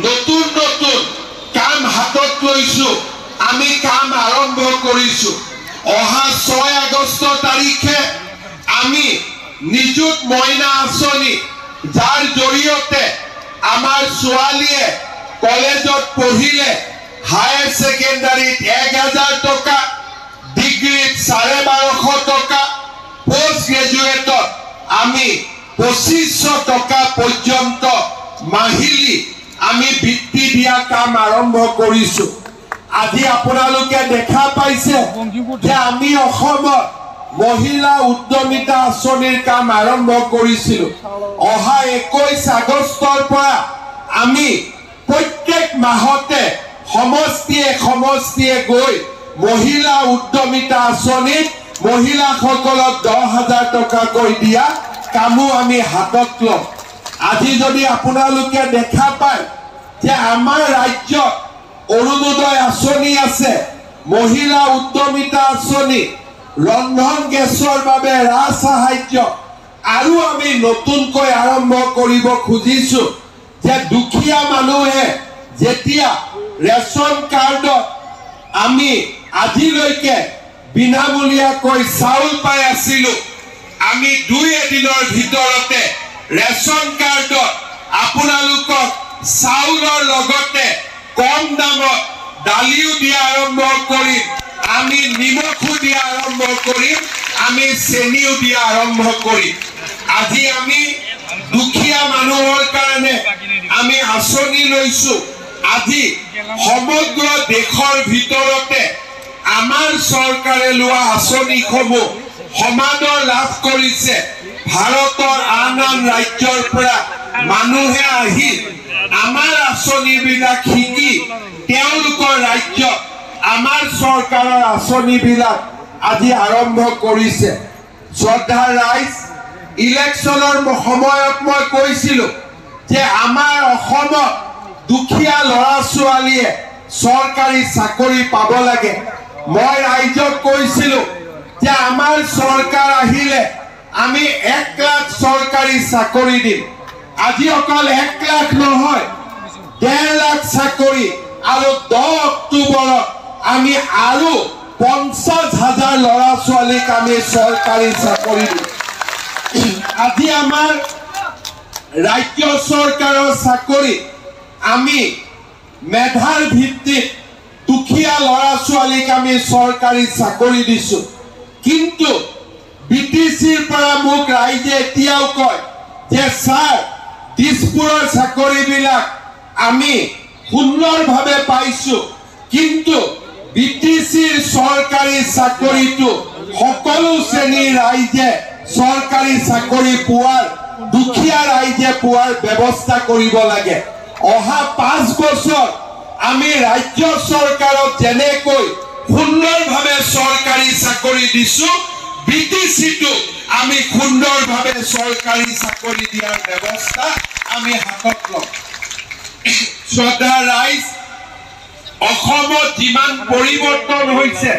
নতুন নতুন কাম হাতত লৈছো আমি কাম আৰম্ভ কৰিছো অহা 6 আগষ্ট তাৰিখে আমি নিযুত মইনা আঁচনি যাৰ জৰিয়তে আমাৰ ছোৱালীয়ে কলেজত পঢ়িলে হায়াৰ সেকেন্ডাৰীত 1000 টকা ডিগ্ৰীত 1250 টকা পোষ্ট গ্ৰেজুৱেটত আমি 2500 টকা পৰ্যন্ত মাহিলি আমি বৃত্তি দিয়া কাম আৰম্ভ কৰিছো আজি আপোনালোকে দেখা পাইছে যে আমি অসমত মহিলা উদ্যমিতা আঁচনিৰ কাম আৰম্ভ কৰিছিল অহা 21 আগষ্টৰ পৰা আমি প্ৰত্যেক মাহতে সমষ্টিয়ে গৈ মহিলা উদ্যমিতা আঁচনিত মহিলাসকলক 10,000 টকা কৈ দিয়া কামো আমি হাতত লম আজি যদি আপোনালোকে দেখা পায় যে আমাৰ ৰাজ্যত অৰুণোদয় আঁচনি আছে মহিলা উদ্যমিতা আঁচনি ৰন্ধন গেছৰ বাবে ৰাজ সাহায্য আৰু আমি নতুনকৈ আৰম্ভ কৰিব খুজিছো যে দুখীয়া মানুহে যেতিয়া ৰেচন কাৰ্ডত আমি আজিলৈকে বিনামূলীয়াকৈ চাউল পাই আছিলো আমি 2 এদিনৰ ভিতৰতে ৰেচন কাৰ্ডত আপোনালোকক চাউলৰ লগতে কম দামত দালিও দিয়া আৰম্ভ কৰিম আমি নিমখো দিয়া আৰম্ভ কৰিম আমি চেনিও দিয়া আৰম্ভ কৰিম আজি আমি দুখীয়া মানুহৰ কাৰণে আমি আঁচনি লৈছো আজি সমগ্ৰ দেশৰ ভিতৰতে আমাৰ চৰকাৰে লোৱা আঁচনিসমূহ সমাদৰ লাভ কৰিছে ভাৰতৰ আন ৰাজ্যৰ পৰা মানুহে আহি আমাৰ আঁচনিবিলাক শিকি তেওঁলোকৰ ৰাজ্যত আমাৰ চৰকাৰৰ আঁচনিবিলাক আজি আৰম্ভ কৰিছে শ্ৰদ্ধা ৰাইজ ইলেকশ্যনৰ সময়ত মই কৈছিলো যে আমাৰ অসমত দুখীয়া ল'ৰা ছোৱালীয়ে চৰকাৰী চাকৰি পাব লাগে মই ৰাইজক কৈছিলো যে আমাৰ চৰকাৰ আহিলে আমি 1 লাখ চৰকাৰী চাকৰি দিম আজি অকল 1 লাখ নহয় 1.5 লাখ চাকৰি আৰু 10 অক্টোবৰত আমি আৰু 50,000 ল'ৰা ছোৱালীক আমি চৰকাৰী চাকৰি দিম আজি আমাৰ ৰাজ্য চৰকাৰৰ চাকৰি আমি মেধাৰ ভিত্তিত দুখীয়া ল'ৰা ছোৱালীক আমি চৰকাৰী চাকৰি দিছো কিন্তু বিটিচিৰ পৰা মোক ৰাইজে এতিয়াও কয় যে স্যাৰ দিছপুৰৰ চাকৰিবিলাক আমি সুন্দৰভাৱে পাইছো কিন্তু বিটিচিৰ চৰকাৰী চাকৰিটো সকলো শ্ৰেণীৰ ৰাইজে চৰকাৰী চাকৰি পোৱাৰ দুখীয়া ৰাইজে পোৱাৰ ব্যৱস্থা কৰিব লাগে অহা 5 বছৰ আমি ৰাজ্য চৰকাৰক যেনেকৈ সুন্দৰভাৱে চৰকাৰী চাকৰি দিছো বিটিচিটো আমি সুন্দৰভাৱে চৰকাৰী চাকৰি দিয়াৰ ব্যৱস্থা আমি হাতত লম শ্ৰদ্ধা ৰাইজ অসমত যিমান পৰিৱৰ্তন হৈছে